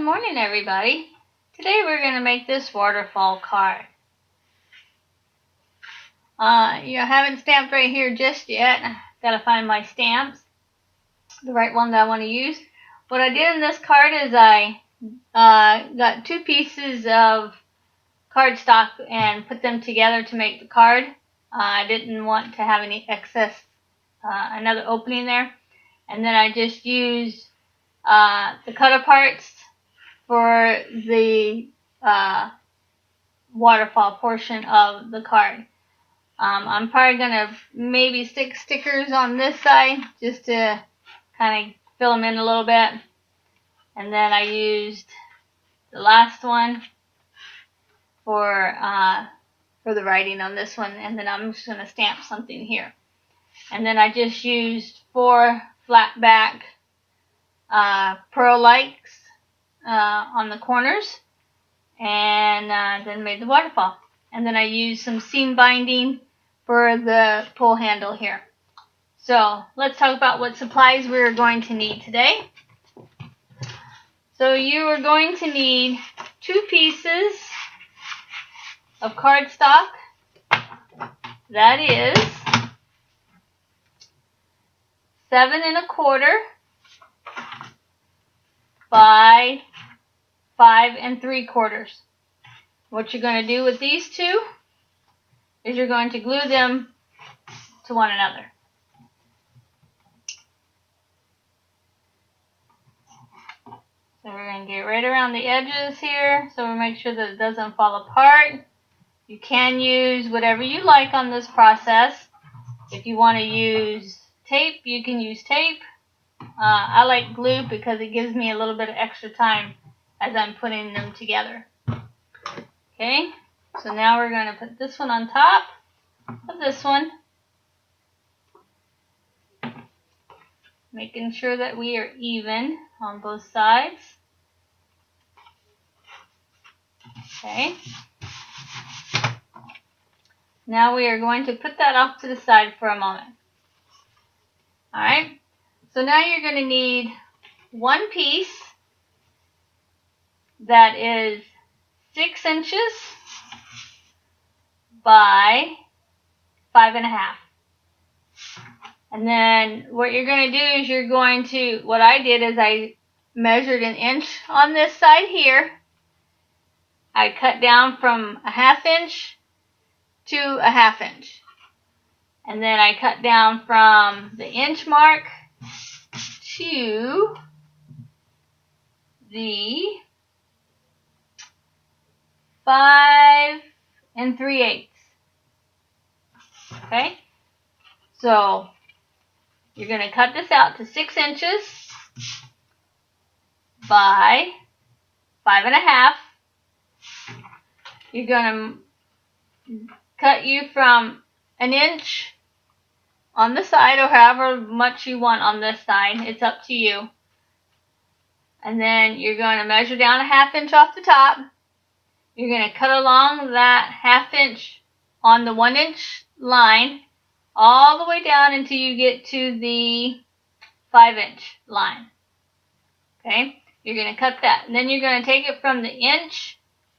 morning, everybody. Today we're going to make this waterfall card. I haven't stamped right here just yet. Got to find my stamps, the right one that I want to use. What I did in this card is I got two pieces of cardstock and put them together to make the card. I didn't want to have any excess, another opening there. And then I just used the cut aparts for the waterfall portion of the card. I'm probably going to maybe stick stickers on this side just to kind of fill them in a little bit. And then I used the last one for the writing on this one. And then I'm just going to stamp something here. And then I just used 4 flat back pearl likes on the corners, and then made the waterfall. And then I used some seam binding for the pull handle here. So let's talk about what supplies we're going to need today. So you are going to need 2 pieces of cardstock. That is 7 1/4 by 5 3/4. What you're going to do with these two is you're going to glue them to one another. So we're going to get right around the edges here so we make sure that it doesn't fall apart. You can use whatever you like on this process. If you want to use tape, you can use tape. I like glue because it gives me a little bit of extra time as I'm putting them together. Okay, so now we're going to put this one on top of this one, making sure that we are even on both sides. Okay, now we are going to put that off to the side for a moment. Alright, so now you're going to need one piece that is 6 inches by 5 1/2. And then what you're going to do is what I did is I measured 1 inch on this side here. I cut down from 1/2 inch to 1/2 inch. And then I cut down from the inch mark to the 5 3/8. Okay, so you're going to cut this out to 6 inches by 5 1/2. You're going to cut you from 1 inch on the side, or however much you want on this side. It's up to you. And then you're going to measure down 1/2 inch off the top. You're going to cut along that 1/2 inch on the 1 inch line all the way down until you get to the 5 inch line. Okay, you're going to cut that. And then you're going to take it from the inch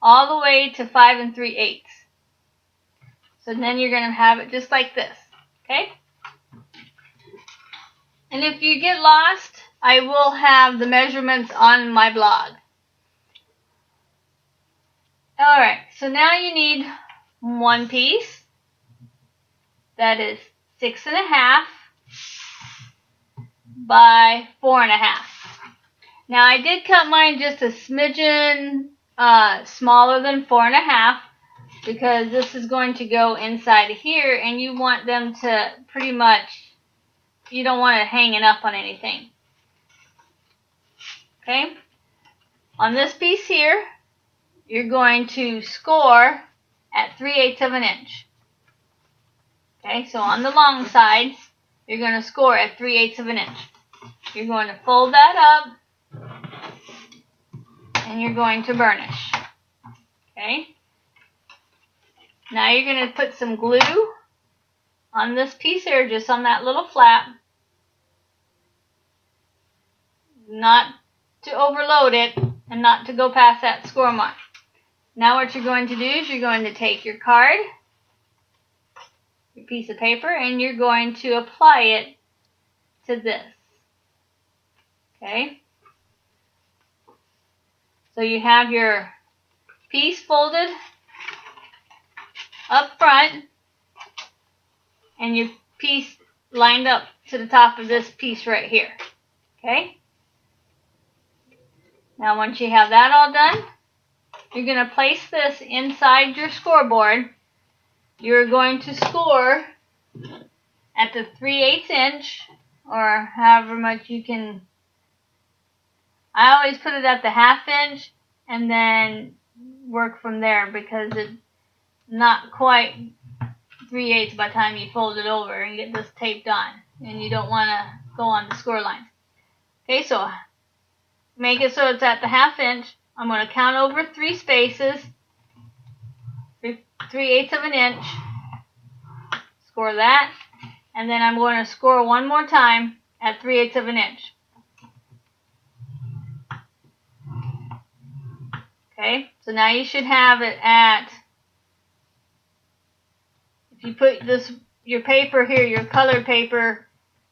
all the way to 5 3/8. So then you're going to have it just like this. Okay? And if you get lost, I will have the measurements on my blog. Alright, so now you need one piece that is 6 1/2 by 4 1/2. Now I did cut mine just a smidgen smaller than 4 1/2 because this is going to go inside here, and you want them to pretty much, you don't want it hanging up on anything. Okay, on this piece here, you're going to score at 3/8 of an inch. Okay, so on the long side, you're going to score at 3/8 of an inch. You're going to fold that up, and you're going to burnish. Okay, now you're going to put some glue on this piece here, just on that little flap. Not to overload it, and not to go past that score mark. Now what you're going to do is you're going to take your card, your piece of paper, and you're going to apply it to this. Okay? So you have your piece folded up front and your piece lined up to the top of this piece right here. Okay? Now once you have that all done, you're going to place this inside your scoreboard. You're going to score at the 3/8 inch, or however much you can. I always put it at the 1/2 inch and then work from there, because it's not quite 3/8 by the time you fold it over and get this taped on, and you don't want to go on the score lines. Okay, so make it so it's at the 1/2 inch. I'm going to count over 3 spaces, 3/8 of an inch, score that, and then I'm going to score one more time at 3/8 of an inch. Okay, so now you should have it at, if you put your paper here, your colored paper,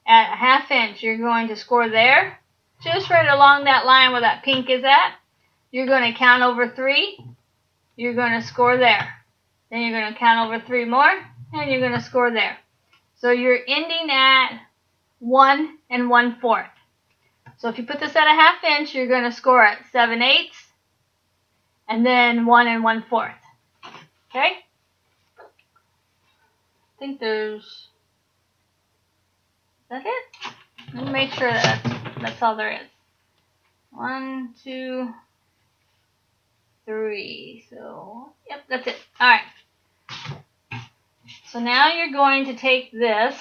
at a 1/2 inch, you're going to score there, just right along that line where that pink is at. You're going to count over 3, you're going to score there. Then you're going to count over 3 more, and you're going to score there. So you're ending at 1 1/4. So if you put this at a 1/2 inch, you're going to score at 7/8, and then 1 1/4. Okay? I think there's, is that it? Let me make sure that that's all there is. 1, 2, 3. So, yep, that's it. Alright. So now you're going to take this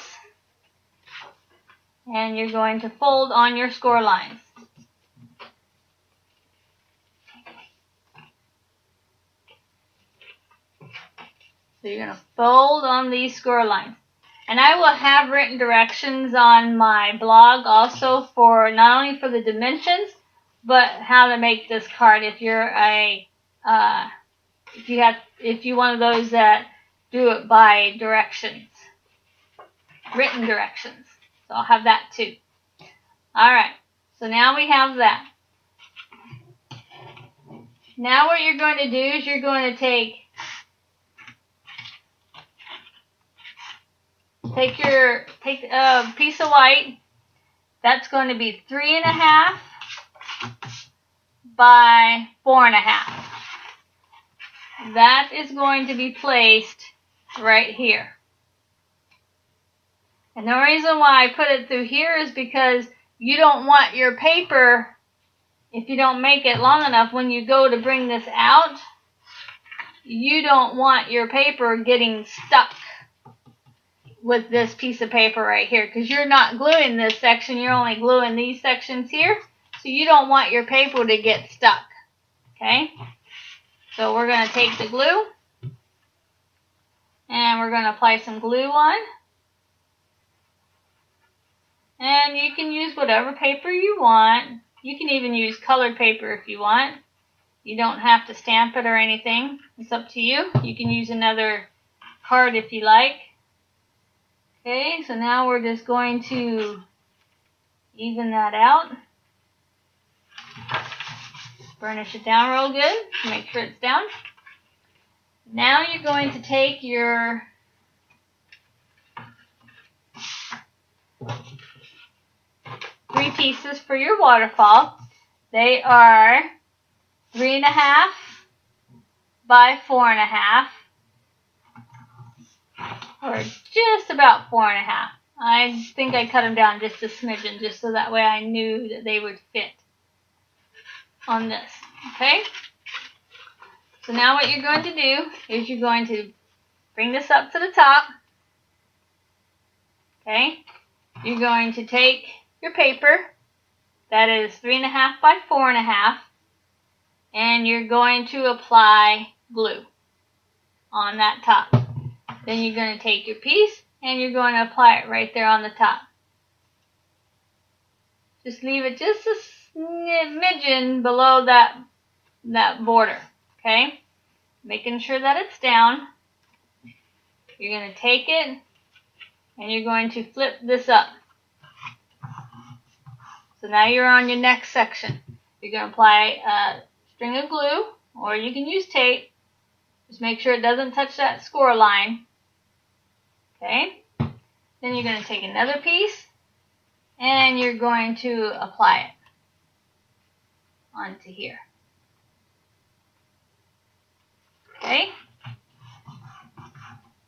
and you're going to fold on your score lines. So you're going to fold on these score lines. And I will have written directions on my blog also, for not only for the dimensions, but how to make this card if you're if you're one of those that do it by directions, written directions. So I'll have that too. Alright, so now we have that. Now what you're going to do is you're going to take a piece of white. That's going to be 3.5 by 4.5. That is going to be placed right here. And the reason why I put it through here is because you don't want your paper, if you don't make it long enough, when you go to bring this out, you don't want your paper getting stuck with this piece of paper right here, because you're not gluing this section, you're only gluing these sections here, so you don't want your paper to get stuck. Okay, so we're going to take the glue and we're going to apply some glue on, and you can use whatever paper you want. You can even use colored paper if you want. You don't have to stamp it or anything, it's up to you. You can use another card if you like. Okay, so now we're just going to even that out. Burnish it down real good to make sure it's down. Now you're going to take your three pieces for your waterfall. They are 3.5 by 4.5. Or just about 4.5. I think I cut them down just a smidgen, just so that way I knew that they would fit on this. Okay? So now what you're going to do is you're going to bring this up to the top. Okay? You're going to take your paper, that is 3.5 by 4.5, and you're going to apply glue on that top. Then you're going to take your piece and you're going to apply it right there on the top. Just leave it just a smidgen below that that border. Okay? Making sure that it's down. You're going to take it and you're going to flip this up. So now you're on your next section. You're going to apply a string of glue, or you can use tape. Just make sure it doesn't touch that score line. Okay? Then you're going to take another piece and you're going to apply it onto here. Okay?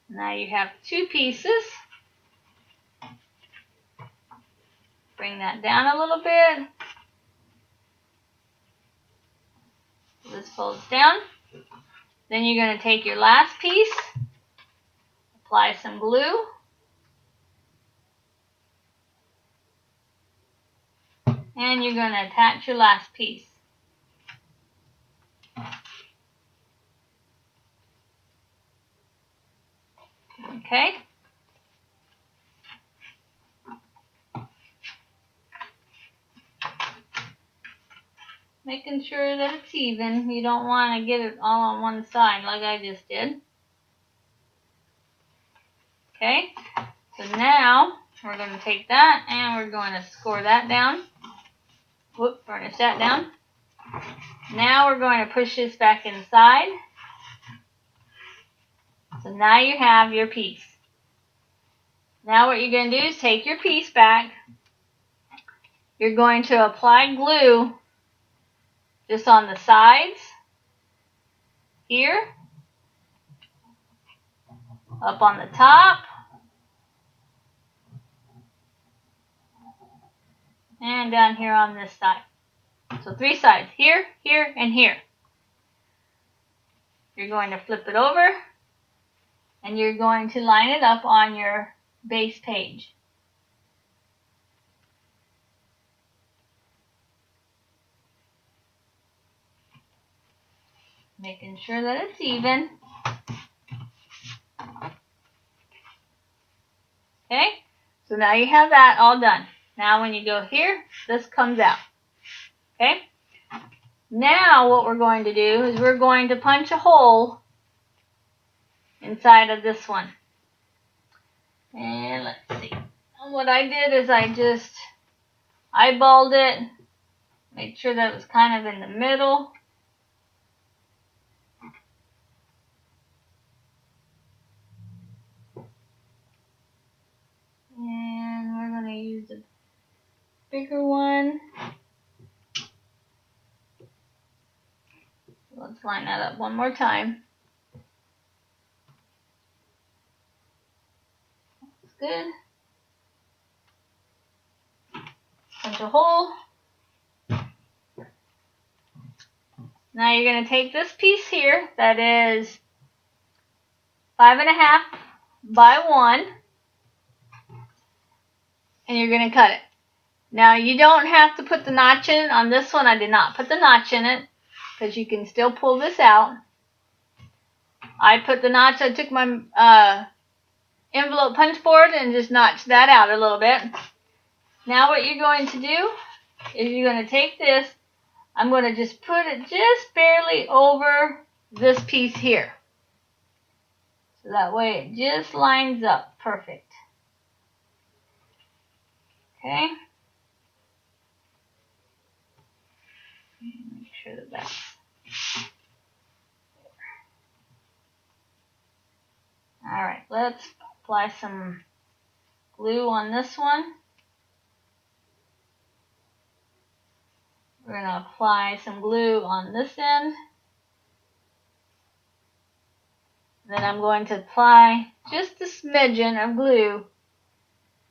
Now you have two pieces. Bring that down a little bit. This folds down. Then you're going to take your last piece, apply some glue, and you're going to attach your last piece. Okay? Making sure that it's even. You don't want to get it all on one side like I just did. Okay? So now we're going to take that and we're going to score that down. Whoop, burnish that down. Now we're going to push this back inside. So now you have your piece. Now what you're going to do is take your piece back. You're going to apply glue just on the sides, here, up on the top, and down here on this side. So 3 sides, here, here, and here. You're going to flip it over, and you're going to line it up on your base page. Making sure that it's even. Okay, so now you have that all done. Now when you go here, this comes out. Okay, now what we're going to do is we're going to punch a hole inside of this one. And let's see. And what I did is I just eyeballed it, made sure that it was kind of in the middle. And we're going to use a bigger one. Let's line that up one more time. That's good. Punch a hole. Now you're going to take this piece here that is 5.5 by 1, and you're going to cut it. Now you don't have to put the notch in it. On this one I did not put the notch in it because you can still pull this out. I put the notch, I took my envelope punch board and just notched that out a little bit. Now what you're going to do is you're going to take this, I'm going to just put it just barely over this piece here. So that way it just lines up perfect. Okay. Make sure that that's there. Alright, let's apply some glue on this one. We're going to apply some glue on this end. Then I'm going to apply just a smidgen of glue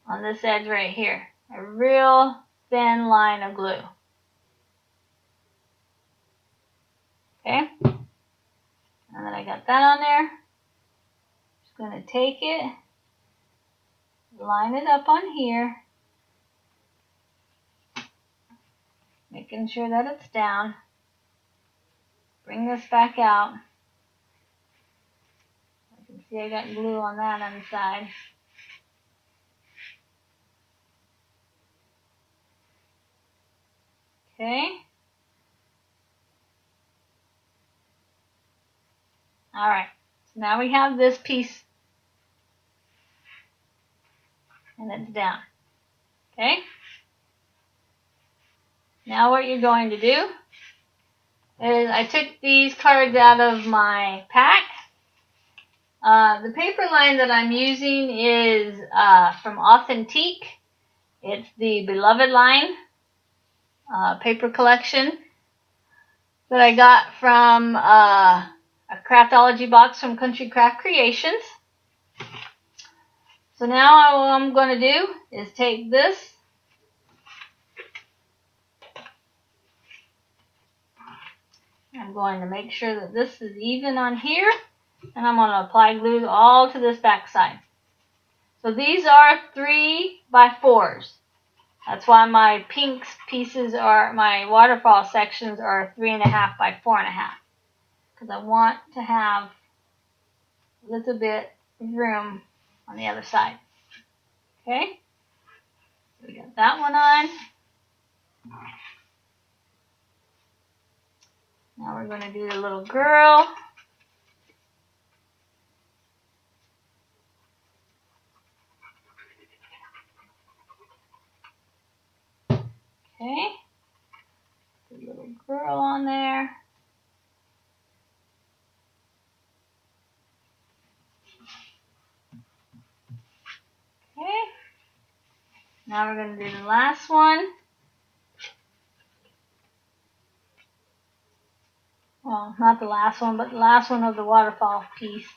on this edge right here. A real thin line of glue. Okay? And then I got that on there. Just going to take it, line it up on here. Making sure that it's down. Bring this back out. I can see I got glue on that inside. Okay. Alright, so now we have this piece and it's down. Okay? Now what you're going to do is I took these cards out of my pack. The paper line that I'm using is from Authentique. It's the Beloved line paper collection that I got from a craftology box from Country Craft Creations. So now what I'm going to do is take this I'm going to make sure that this is even on here, and I'm going to apply glue all to this back side. So these are 3x4s. That's why my pinks pieces are, my waterfall sections are 3.5 by 4.5. Because I want to have a little bit of room on the other side. Okay? So we got that one on. Now we're going to do the little girl. Okay. Put a little girl on there. Okay. Now we're going to do the last one. Well, not the last one, but the last one of the waterfall piece.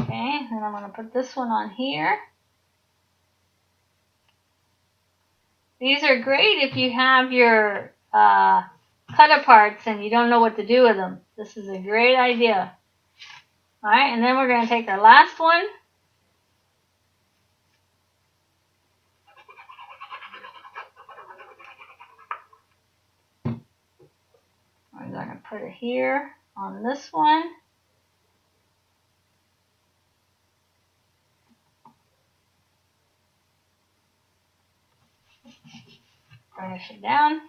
Okay, then I'm going to put this one on here. These are great if you have your cut-aparts and you don't know what to do with them. This is a great idea. Alright, and then we're going to take our last one. We're going to put it here on this one. Burnish it down.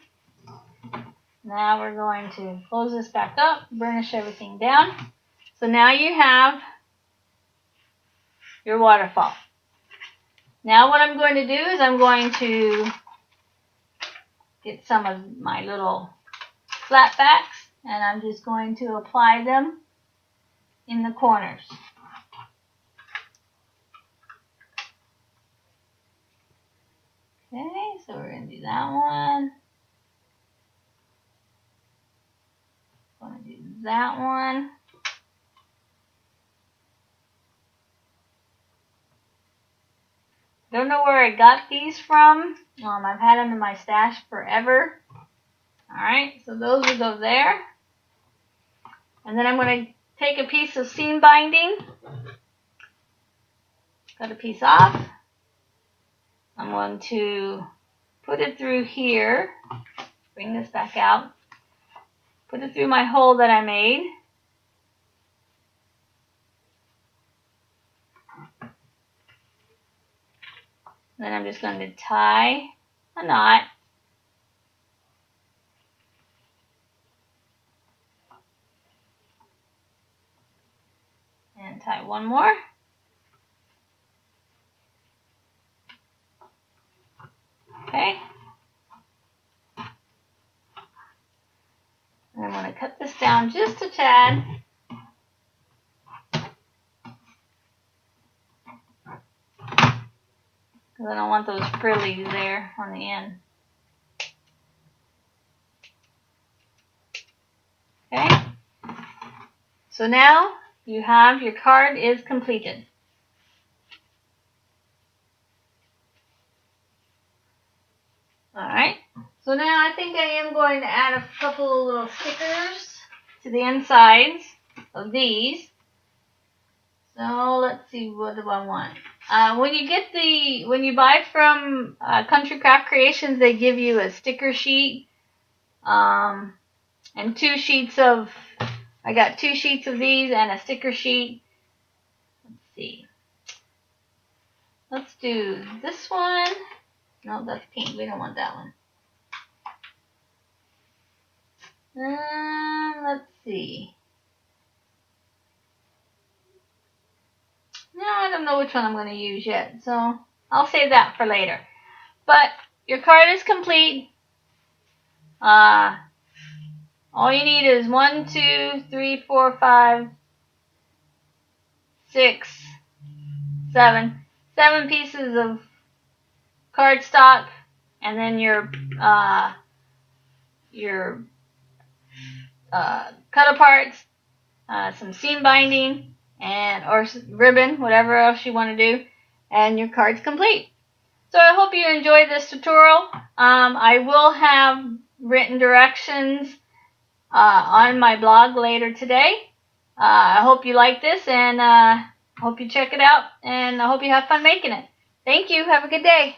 Now we're going to close this back up, burnish everything down. So now you have your waterfall. Now what I'm going to do is I'm going to get some of my little flat backs and I'm just going to apply them in the corners. Okay, so we're going to do that one. Going to do that one. Don't know where I got these from. I've had them in my stash forever. Alright, so those will go there. And then I'm going to take a piece of seam binding. Cut a piece off. I'm going to put it through here. Bring this back out. Put it through my hole that I made. Then I'm just going to tie a knot. And tie one more. Okay. And I'm going to cut this down just a tad. Because I don't want those frillies there on the end. Okay. So now you have your card is completed. Alright. So now I think I am going to add a couple of little stickers to the insides of these. So let's see, what do I want? When you buy from Country Craft Creations, they give you a sticker sheet and 2 sheets of. I got 2 sheets of these and a sticker sheet. Let's see. Let's do this one. No, that's pink. We don't want that one. Let's see. No, I don't know which one I'm going to use yet, so I'll save that for later. But your card is complete. All you need is 1, 2, 3, 4, 5, 6, 7. 7 pieces of cardstock, and then your cut aparts, some seam binding, or ribbon, whatever else you want to do, and your card's complete. So I hope you enjoyed this tutorial. I will have written directions on my blog later today. I hope you like this, and hope you check it out, and I hope you have fun making it. Thank you. Have a good day.